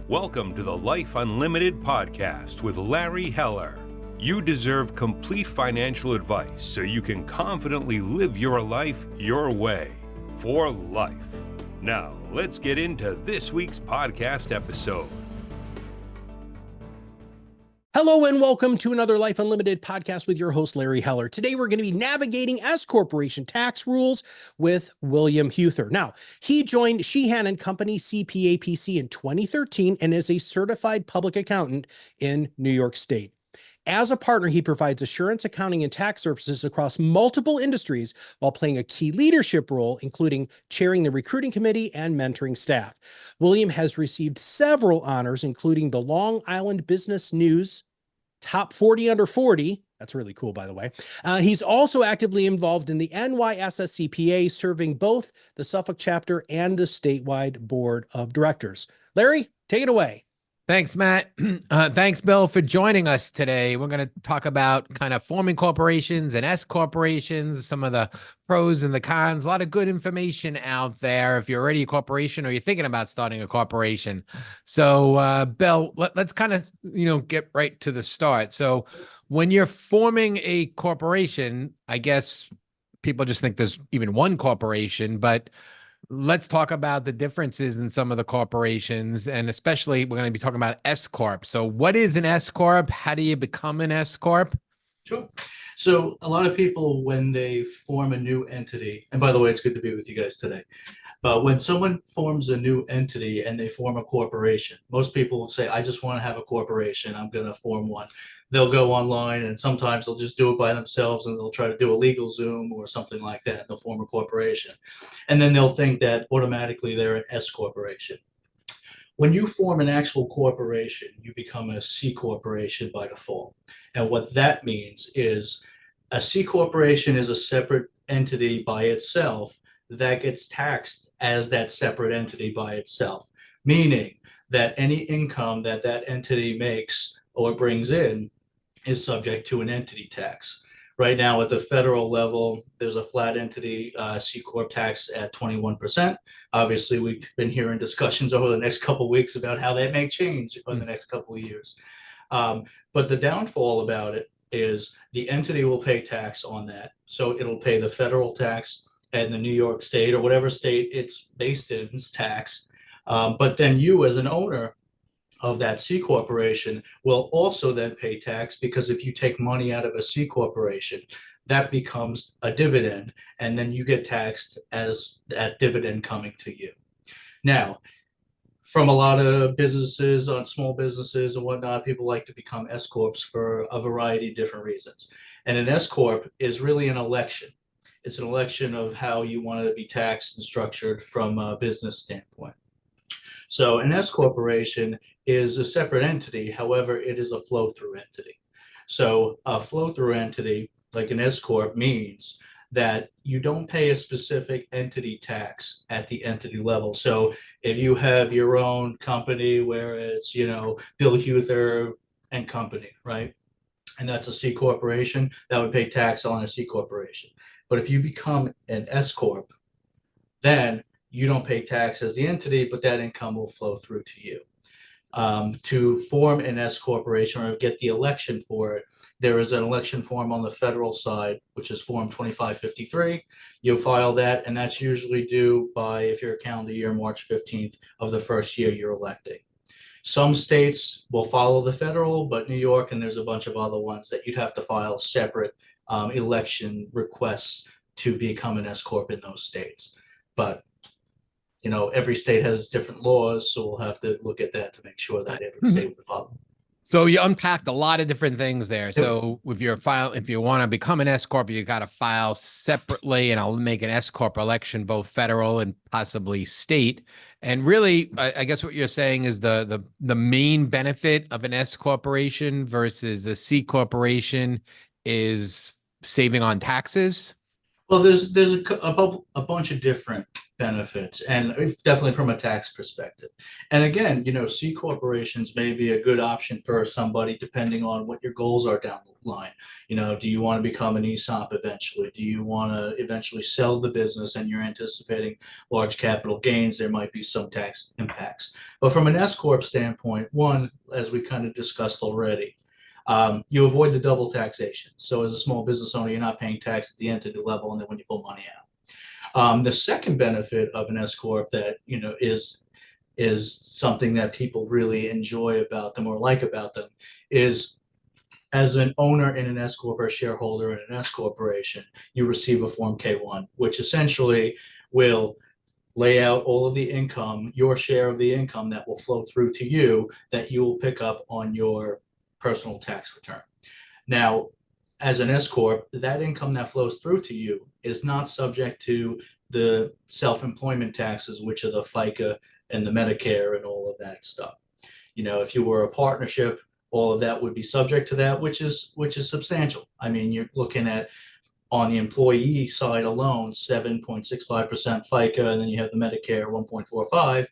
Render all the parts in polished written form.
Welcome to the Life Unlimited podcast with Larry Heller. You deserve complete financial advice so you can confidently live your life your way, for life. Now, let's get into this week's podcast episode. Hello and welcome to another Life Unlimited podcast with your host, Larry Heller. Today, we're going to be navigating S Corporation tax rules with William Huether. Now, he joined Sheehan & Company CPA PC in 2013 and is a certified public accountant in New York State. As a partner, he provides assurance, accounting, and tax services across multiple industries while playing a key leadership role, including chairing the recruiting committee and mentoring staff. William has received several honors, including the Long Island Business News Top 40 Under 40. That's really cool, by the way. He's also actively involved in the NYSSCPA, serving both the Suffolk chapter and the statewide board of directors. Larry, take it away. Thanks, Matt. Thanks, Bill, for joining us today. We're going to talk about kind of forming corporations and S corporations, some of the pros and the cons, a lot of good information out there if you're already a corporation or you're thinking about starting a corporation. So, Bill, let's kind of, get right to the start. So when you're forming a corporation, I guess people just think there's even one corporation, but let's talk about the differences in some of the corporations, and especially we're going to be talking about S Corp. So what is an S Corp? How do you become an S Corp? Sure. So a lot of people, when they form a new entity, and by the way, it's good to be with you guys today, but when someone forms a new entity and they form a corporation, most people will say, I just want to have a corporation. I'm going to form one. They'll go online and sometimes they'll just do it by themselves and they'll try to do a legal Zoom or something like that. And they'll form a corporation. And then they'll think that automatically they're an S corporation. When you form an actual corporation, you become a C corporation by default. And what that means is a C corporation is a separate entity by itself that gets taxed as that separate entity by itself, meaning that any income that that entity makes or brings in is subject to an entity tax. Right now at the federal level, there's a flat entity C Corp tax at 21%. Obviously, we've been hearing discussions over the next couple of weeks about how that may change in the next couple of years. But the downfall about it is the entity will pay tax on that. So it'll pay the federal tax and the New York state or whatever state it's based in tax. But then you as an owner of that C corporation will also then pay tax, because if you take money out of a C corporation, that becomes a dividend, and then you get taxed as that dividend coming to you. Now, from a lot of businesses, on small businesses and whatnot, people like to become S corps for a variety of different reasons. And an S corp is really an election. It's an election of how you want to be taxed and structured from a business standpoint. So an S corporation is a separate entity. However, it is a flow-through entity. So a flow-through entity, like an S corp, means that you don't pay a specific entity tax at the entity level. So if you have your own company where it's, Bill Huether and Company, right? And that's a C corporation, that would pay tax on a C corporation. But if you become an S corp, then you don't pay tax as the entity, but that income will flow through to you. To form an S corporation or get the election for it, there is an election form on the federal side, which is Form 2553. You'll file that, and that's usually due by, if you're a calendar year, March 15th of the first year you're electing. Some states will follow the federal, but New York, and there's a bunch of other ones that you'd have to file separate election requests to become an S corp in those states. But every state has different laws, so we'll have to look at that to make sure that every state will follow. So you unpacked a lot of different things there. So if you want to become an S corp, you got to file separately, and I'll make an S corp election, both federal and possibly state. And really, I guess what you're saying is the main benefit of an S corporation versus a C corporation is saving on taxes. Well, there's a bunch of different benefits, and definitely from a tax perspective. And again, C corporations may be a good option for somebody depending on what your goals are down the line. Do you want to become an ESOP eventually? Do you want to eventually sell the business and you're anticipating large capital gains? There might be some tax impacts. But from an S corp standpoint, one, as we kind of discussed already, you avoid the double taxation. So as a small business owner, you're not paying tax at the entity level and then when you pull money out. The second benefit of an S corp that is something that people really enjoy about them or like about them is, as an owner in an S corp or a shareholder in an S corporation, you receive a Form K-1, which essentially will lay out all of the income, your share of the income that will flow through to you, that you will pick up on your personal tax return. Now, as an S corp, that income that flows through to you is not subject to the self-employment taxes, which are the FICA and the Medicare and all of that stuff. If you were a partnership, all of that would be subject to that, which is substantial. I mean, you're looking at, on the employee side alone, 7.65% FICA, and then you have the Medicare 1.45,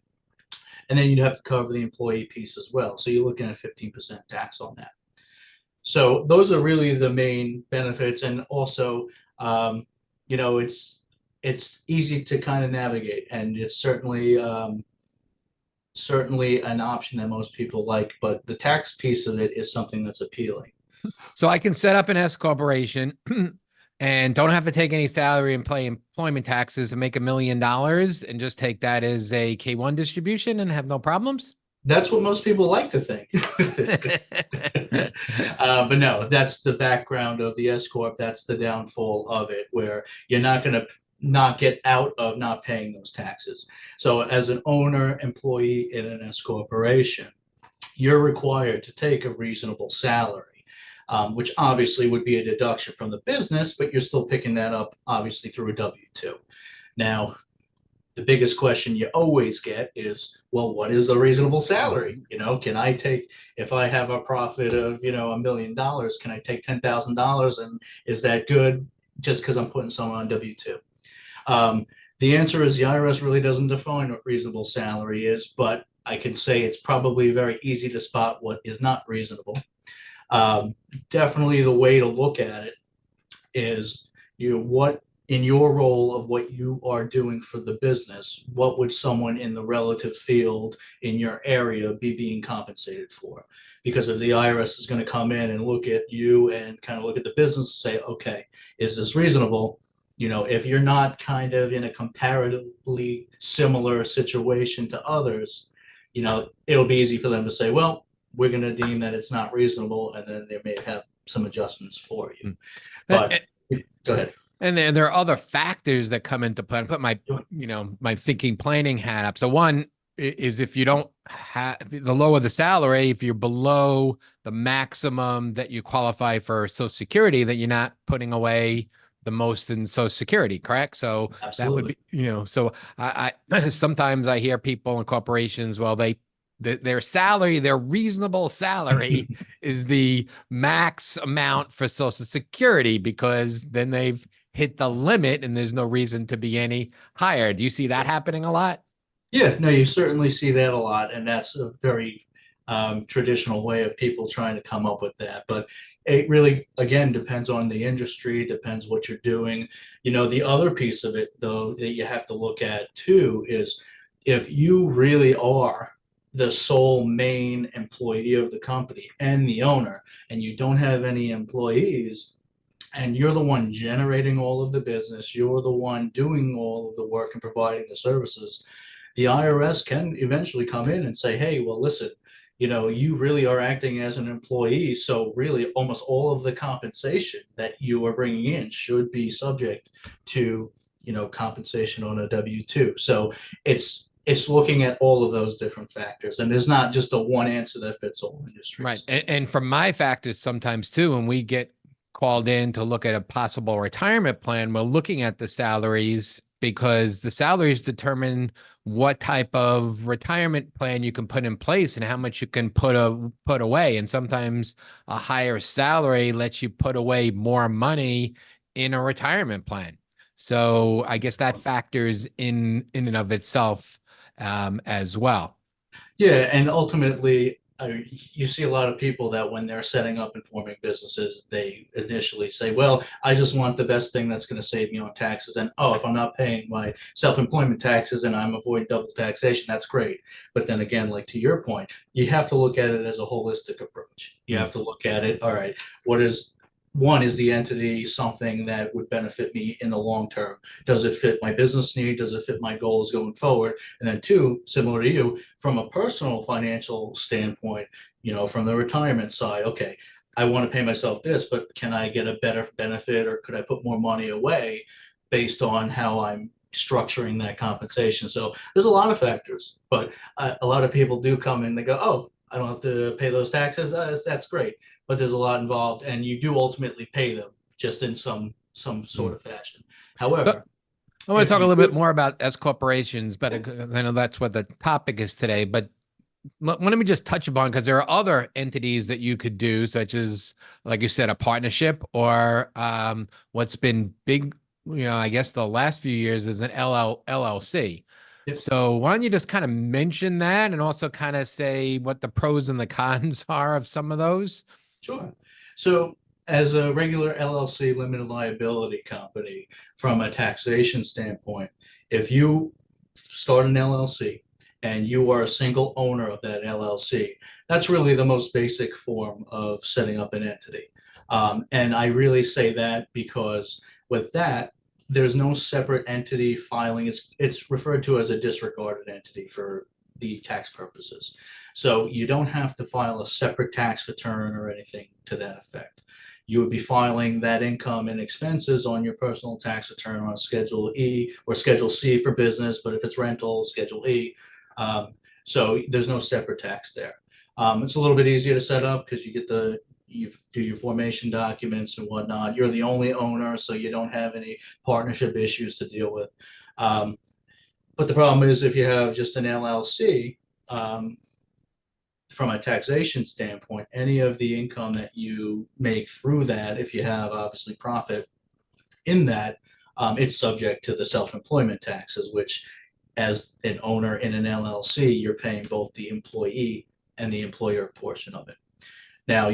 and then you'd have to cover the employee piece as well. So you're looking at 15% tax on that. So those are really the main benefits, and also, it's easy to kind of navigate, and it's certainly an option that most people like. But the tax piece of it is something that's appealing. So I can set up an S corporation and don't have to take any salary and pay employment taxes and make $1 million and just take that as a K-1 distribution and have no problems? That's what most people like to think. But no, that's the background of the S corp. That's the downfall of it, where you're not going to not get out of not paying those taxes. So as an owner employee in an S corporation, you're required to take a reasonable salary, which obviously would be a deduction from the business, but you're still picking that up obviously through a W-2. Now, the biggest question you always get is, well, what is a reasonable salary? Can I take, if I have a profit of, $1 million, can I take $10,000 and is that good just because I'm putting someone on W-2? The answer is the IRS really doesn't define what reasonable salary is, but I can say it's probably very easy to spot what is not reasonable. Definitely the way to look at it is, what in your role of what you are doing for the business, what would someone in the relative field in your area be being compensated for? Because if the IRS is going to come in and look at you and kind of look at the business and say, okay, is this reasonable? If you're not kind of in a comparatively similar situation to others, it'll be easy for them to say, well, we're going to deem that it's not reasonable, and then they may have some adjustments for you. But go ahead. And then there are other factors that come into play. I put my, my thinking planning hat up. So one is, if you don't have, the lower the salary, if you're below the maximum that you qualify for Social Security, that you're not putting away the most in Social Security, correct? So Absolutely. That would be, so I sometimes I hear people in corporations, well, their salary, their reasonable salary is the max amount for Social Security, because then they've hit the limit and there's no reason to be any higher. Do you see that happening a lot? Yeah, no, you certainly see that a lot, and that's a very traditional way of people trying to come up with that. But it really, again, depends on the industry, depends what you're doing. The other piece of it, though, that you have to look at too is, if you really are the sole main employee of the company and the owner, and you don't have any employees, and you're the one generating all of the business, you're the one doing all of the work and providing the services, the IRS can eventually come in and say, hey, well, listen, you really are acting as an employee, so really almost all of the compensation that you are bringing in should be subject to, compensation on a W-2. So it's looking at all of those different factors, and there's not just a one answer that fits all industries. Right. And from my factors sometimes too, when we get called in to look at a possible retirement plan, we're looking at the salaries, because the salaries determine what type of retirement plan you can put in place and how much you can put away. And sometimes a higher salary lets you put away more money in a retirement plan. So I guess that factors in and of itself as well. Yeah, and ultimately, you see a lot of people that when they're setting up and forming businesses, they initially say, well, I just want the best thing that's going to save me on taxes. And oh, if I'm not paying my self-employment taxes and I'm avoiding double taxation, that's great. But then again, like to your point, you have to look at it as a holistic approach. You have to look at it, all right, is the entity something that would benefit me in the long term? Does it fit my business need? Does it fit my goals going forward? And then two, similar to you, from a personal financial standpoint, from the retirement side, okay, I want to pay myself this, but can I get a better benefit, or could I put more money away based on how I'm structuring that compensation? So there's a lot of factors, but a lot of people do come in, they go, oh, I don't have to pay those taxes. That's great, but there's a lot involved, and you do ultimately pay them, just in some sort of fashion. However, I want to talk a you little bit do- more about S corporations, but I know that's what the topic is today. But let me just touch upon, because there are other entities that you could do, such as, like you said, a partnership, or what's been big, I guess the last few years is an LLC. Yep. So why don't you just kind of mention that, and also kind of say what the pros and the cons are of some of those? Sure. So as a regular LLC, limited liability company, from a taxation standpoint, if you start an LLC and you are a single owner of that LLC, that's really the most basic form of setting up an entity. And I really say that because with that, there's no separate entity filing. It's referred to as a disregarded entity for the tax purposes. So you don't have to file a separate tax return or anything to that effect. You would be filing that income and expenses on your personal tax return on Schedule E or Schedule C for business, but if it's rental, Schedule E. So there's no separate tax there. It's a little bit easier to set up because you do your formation documents and whatnot. You're the only owner, so you don't have any partnership issues to deal with. But the problem is, if you have just an LLC, from a taxation standpoint, any of the income that you make through that, if you have obviously profit in that, it's subject to the self-employment taxes, which as an owner in an LLC, you're paying both the employee and the employer portion of it. Now,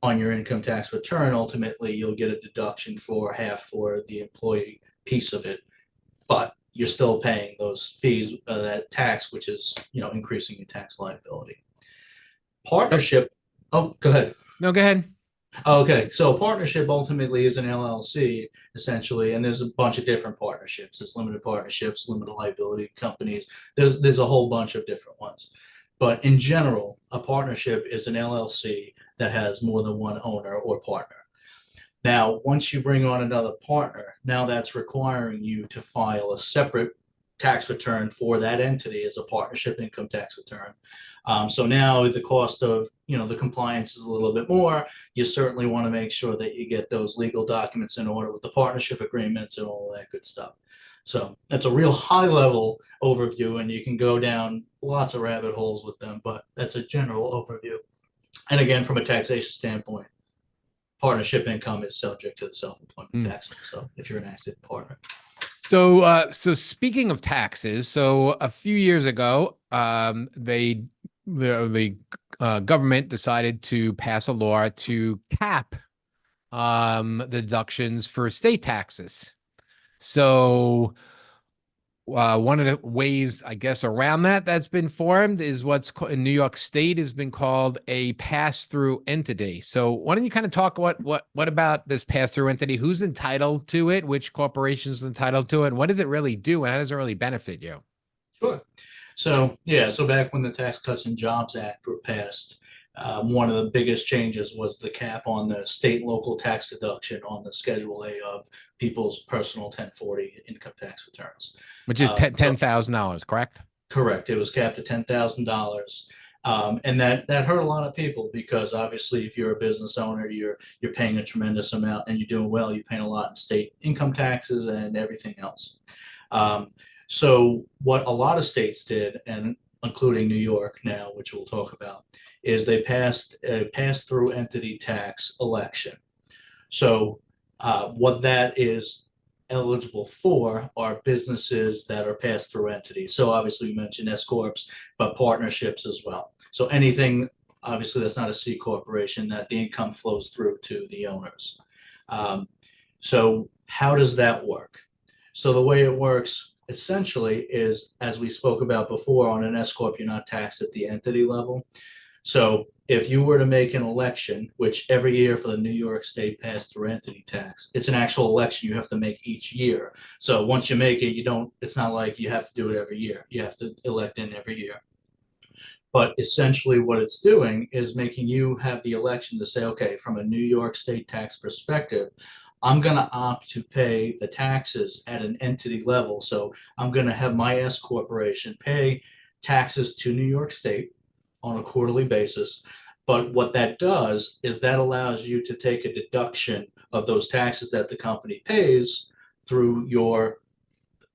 on your income tax return, ultimately, you'll get a deduction for half for the employee piece of it, but you're still paying those fees, that tax, which is, increasing your tax liability. Partnership. Oh, go ahead. No, go ahead. Okay, so partnership ultimately is an LLC essentially, and there's a bunch of different partnerships. There's limited partnerships, limited liability companies. There's a whole bunch of different ones. But in general, a partnership is an LLC that has more than one owner or partner. Now, once you bring on another partner, now that's requiring you to file a separate tax return for that entity as a partnership income tax return. So now the cost of, the compliance is a little bit more. You certainly want to make sure that you get those legal documents in order with the partnership agreements and all of that good stuff. So that's a real high level overview, and you can go down lots of rabbit holes with them, but that's a general overview. And again, from a taxation standpoint, partnership income is subject to the self-employment tax. So if you're an active partner. So speaking of taxes, so a few years ago, the government decided to pass a law to cap the deductions for state taxes. So one of the ways, I guess, around that's been formed is what's in New York State has been called a pass-through entity. So why don't you kind of talk what about this pass-through entity? Who's entitled to it? Which corporation's entitled to it? And what does it really do? And how does it really benefit you? Sure. So back when the Tax Cuts and Jobs Act were passed, one of the biggest changes was the cap on the state and local tax deduction on the Schedule A of people's personal 1040 income tax returns. Which is $10,000, correct? Correct. It was capped at $10,000. And that hurt a lot of people because obviously if you're a business owner, you're paying a tremendous amount, and you're doing well, you're paying a lot in state income taxes and everything else. So what a lot of states did, and including New York now, which we'll talk about, is they passed a pass-through entity tax election. So what that is eligible for are businesses that are pass-through entities. So obviously we mentioned S corps, but partnerships as well. So anything obviously that's not a C corporation that the income flows through to the owners. So how does that work? So the way it works essentially is, as we spoke about before, on an S corp, you're not taxed at the entity level. So if you were to make an election, which every year for the New York State pass-through entity tax, it's an actual election you have to make each year. So once you make it, it's not like you have to do it every year. You have to elect in every year. But essentially what it's doing is making you have the election to say, okay, from a New York State tax perspective, I'm going to opt to pay the taxes at an entity level. So I'm going to have my S corporation pay taxes to New York State on a quarterly basis. But what that does is that allows you to take a deduction of those taxes that the company pays through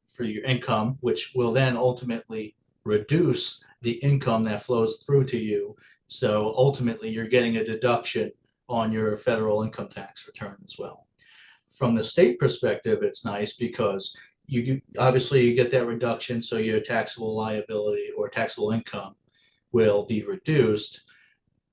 for your income, which will then ultimately reduce the income that flows through to you. So ultimately you're getting a deduction on your federal income tax return as well. From the state perspective, it's nice because you get that reduction, so your taxable liability or taxable income will be reduced.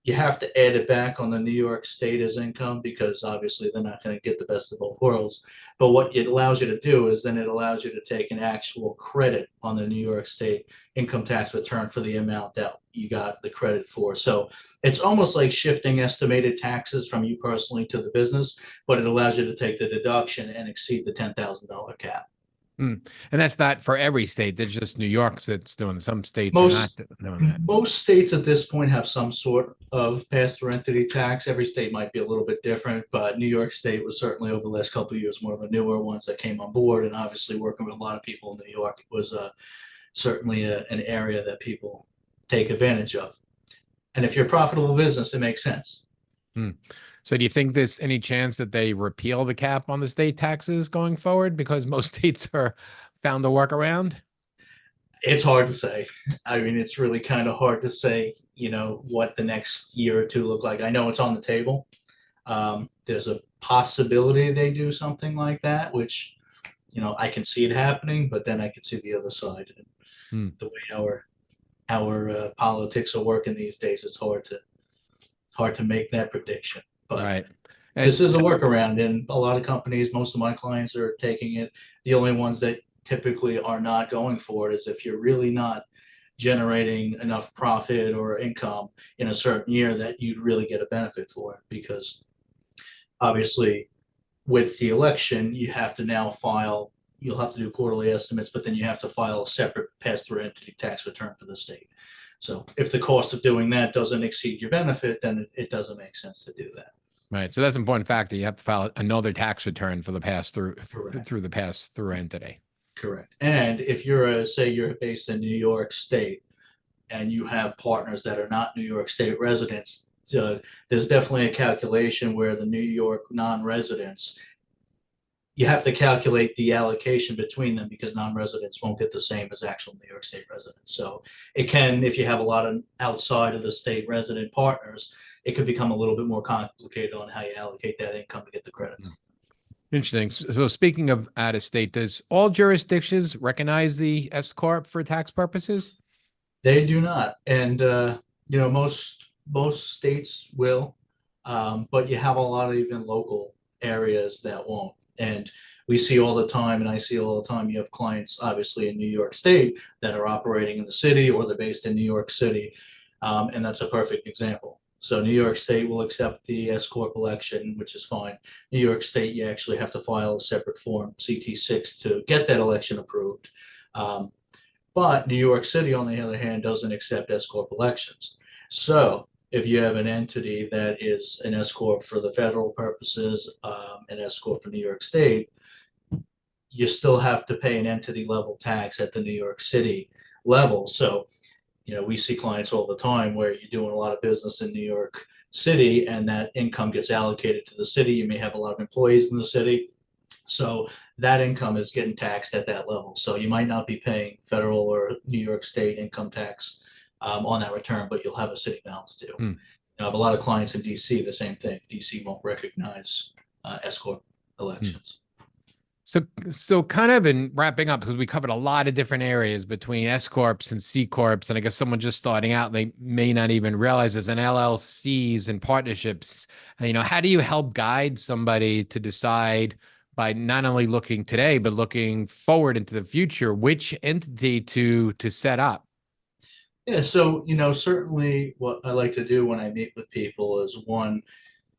You have to add it back on the New York State as income because obviously they're not going to get the best of both worlds. But what it allows you to do is then it allows you to take an actual credit on the New York State income tax return for the amount that you got the credit for. So it's almost like shifting estimated taxes from you personally to the business, but it allows you to take the deduction and exceed the $10,000 cap. And that's not for every state. There's just New York that's doing. Some states are not doing that. Most states at this point have some sort of pass-through entity tax. Every state might be a little bit different, but New York State was certainly over the last couple of years one of the newer ones that came on board. And obviously working with a lot of people in New York, it was certainly an area that people take advantage of. And if you're a profitable business, it makes sense. So do you think there's any chance that they repeal the cap on the state taxes going forward because most states are found a workaround? It's hard to say. I mean, it's really kind of hard to say, what the next year or two look like. I know it's on the table. There's a possibility they do something like that, which, I can see it happening, but then I can see the other side. And the way our politics are working these days, it's hard to make that prediction. But right. This is a workaround, and a lot of companies, most of my clients are taking it. The only ones that typically are not going for it is if you're really not generating enough profit or income in a certain year that you'd really get a benefit for it. Because obviously with the election, you have to now file, you'll have to do quarterly estimates, but then you have to file a separate pass-through entity tax return for the state. So if the cost of doing that doesn't exceed your benefit, then it doesn't make sense to do that. Right. So that's an important factor. You have to file another tax return for the pass-through Correct. through the pass-through entity. Correct. And if say you're based in New York State and you have partners that are not New York State residents, there's definitely a calculation where the New York non-residents, you have to calculate the allocation between them because non-residents won't get the same as actual New York State residents. So it can, if you have a lot of outside of the state resident partners, it could become a little bit more complicated on how you allocate that income to get the credits. Interesting. So speaking of out of state, does all jurisdictions recognize the S corp for tax purposes? They do not, and most states will, but you have a lot of even local areas that won't. And we see all the time, and I see all the time, you have clients obviously in New York State that are operating in the city or they're based in New York City, and that's a perfect example. So New York State will accept the S corp election, which is fine. New York State, you actually have to file a separate form, CT6, to get that election approved. But New York City, on the other hand, doesn't accept S corp elections. So if you have an entity that is an S corp for the federal purposes, an S corp for New York State, you still have to pay an entity level tax at the New York City level. So we see clients all the time where you're doing a lot of business in New York City and that income gets allocated to the city. You may have a lot of employees in the city. So that income is getting taxed at that level. So you might not be paying federal or New York State income tax on that return, but you'll have a city balance too. I have a lot of clients in DC, the same thing. DC won't recognize S corp elections. So kind of in wrapping up, because we covered a lot of different areas between S corps and C corps, and I guess someone just starting out, they may not even realize there's an LLCs and partnerships. How do you help guide somebody to decide by not only looking today, but looking forward into the future, which entity to set up? Yeah, so certainly what I like to do when I meet with people is one,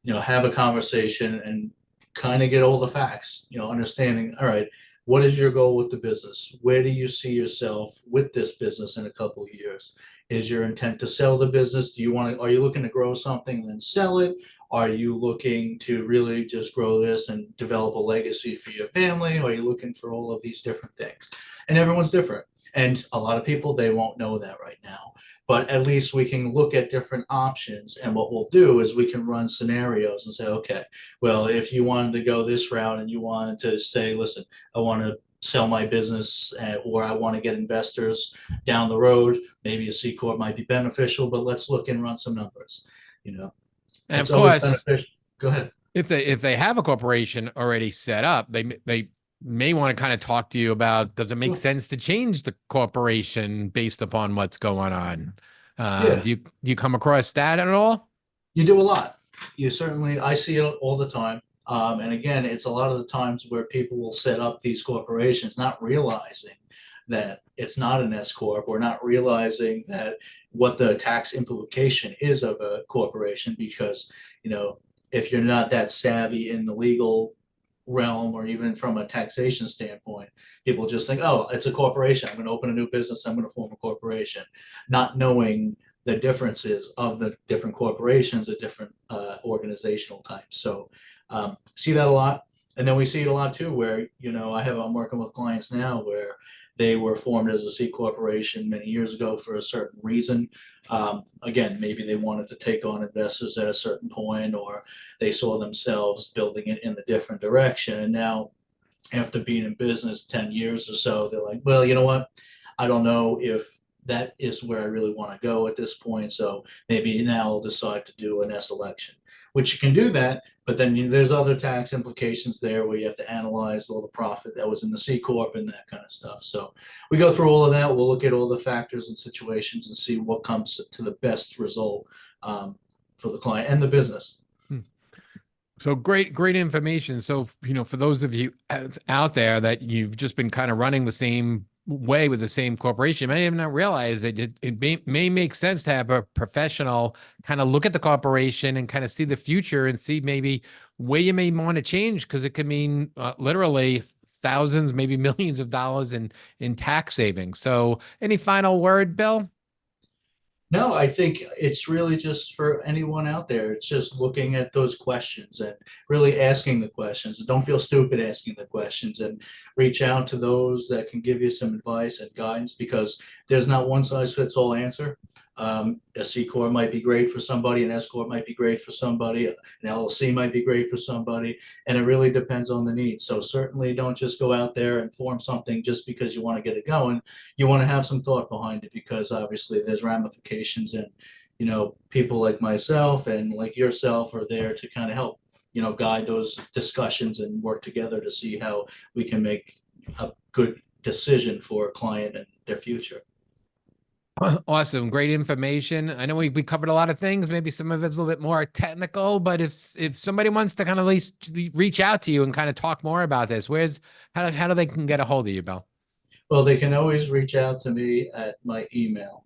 have a conversation and kind of get all the facts, understanding, all right, what is your goal with the business? Where do you see yourself with this business in a couple of years? Is your intent to sell the business? Are you looking to grow something and then sell it? Are you looking to really just grow this and develop a legacy for your family? Or are you looking for all of these different things? And everyone's different. And a lot of people, they won't know that right now, but at least we can look at different options. And what we'll do is we can run scenarios and say, okay, well, if you wanted to go this route and you wanted to say, listen, I want to sell my business, or I want to get investors down the road, maybe a C corp might be beneficial, but let's look and run some numbers. And It's of always course, beneficial. Go ahead. if they have a corporation already set up, they may want to kind of talk to you about, does it make Sure. sense to change the corporation based upon what's going on? Yeah. Do you come across that at all? You do a lot. I see it all the time. And again, it's a lot of the times where people will set up these corporations, not realizing that it's not an S corp, or not realizing that what the tax implication is of a corporation, because, if you're not that savvy in the legal realm, or even from a taxation standpoint, people just think, oh, it's a corporation. I'm going to open a new business. I'm going to form a corporation, not knowing the differences of the different corporations, the different organizational types. So see that a lot. And then we see it a lot too, where, I'm working with clients now where they were formed as a C corporation many years ago for a certain reason. Again, maybe they wanted to take on investors at a certain point, or they saw themselves building it in a different direction. And now, after being in business 10 years or so, they're like, well, you know what? I don't know if that is where I really want to go at this point. So maybe now I'll decide to do an S election, which you can do that. But then there's other tax implications there where you have to analyze all the profit that was in the C corp and that kind of stuff. So we go through all of that. We'll look at all the factors and situations and see what comes to the best result for the client and the business. So great information. So, for those of you out there that you've just been kind of running the same way with the same corporation, you may even not realize that it may make sense to have a professional kind of look at the corporation and kind of see the future and see maybe where you may want to change, because it could mean literally thousands, maybe millions of dollars in tax savings. So any final word, Bill? No, I think it's really just for anyone out there. It's just looking at those questions and really asking the questions. Don't feel stupid asking the questions, and reach out to those that can give you some advice and guidance, because there's not one size fits all answer. A C corp might be great for somebody, an S corp might be great for somebody, an LLC might be great for somebody, and it really depends on the needs. So certainly don't just go out there and form something just because you want to get it going. You want to have some thought behind it, because obviously there's ramifications, and people like myself and like yourself are there to kind of help guide those discussions and work together to see how we can make a good decision for a client and their future. Awesome. Great information. I know we covered a lot of things. Maybe some of it's a little bit more technical, but if somebody wants to kind of at least reach out to you and kind of talk more about this, how do they can get a hold of you, Bill? Well, they can always reach out to me at my email,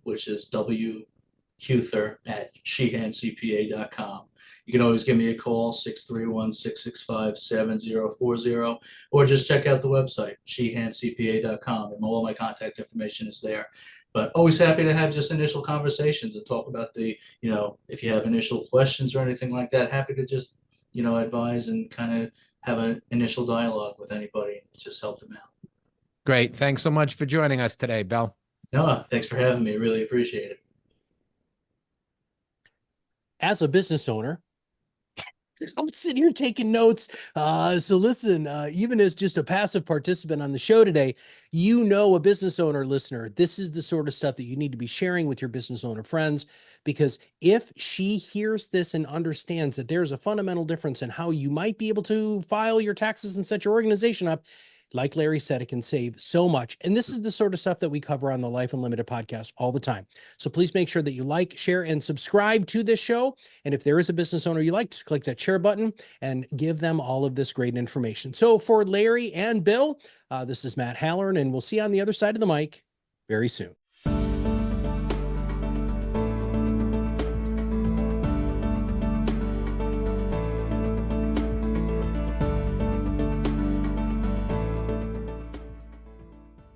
which is whuether@sheehancpa.com. You can always give me a call, 631-665-7040, or just check out the website, sheehancpa.com, and all of my contact information is there. But always happy to have just initial conversations and talk about if you have initial questions or anything like that, happy to just, advise and kind of have an initial dialogue with anybody and just help them out. Great. Thanks so much for joining us today, Bill. No, thanks for having me. Really appreciate it. As a business owner, I'm sitting here taking notes. So listen, even as just a passive participant on the show today, you know, a business owner listener, this is the sort of stuff that you need to be sharing with your business owner friends, because if she hears this and understands that there's a fundamental difference in how you might be able to file your taxes and set your organization up, like Larry said, it can save so much. And this is the sort of stuff that we cover on the Life Unlimited podcast all the time. So please make sure that you like, share, and subscribe to this show. And if there is a business owner you like, just click that share button and give them all of this great information. So for Larry and Bill, this is Matt Halloran, and we'll see you on the other side of the mic very soon.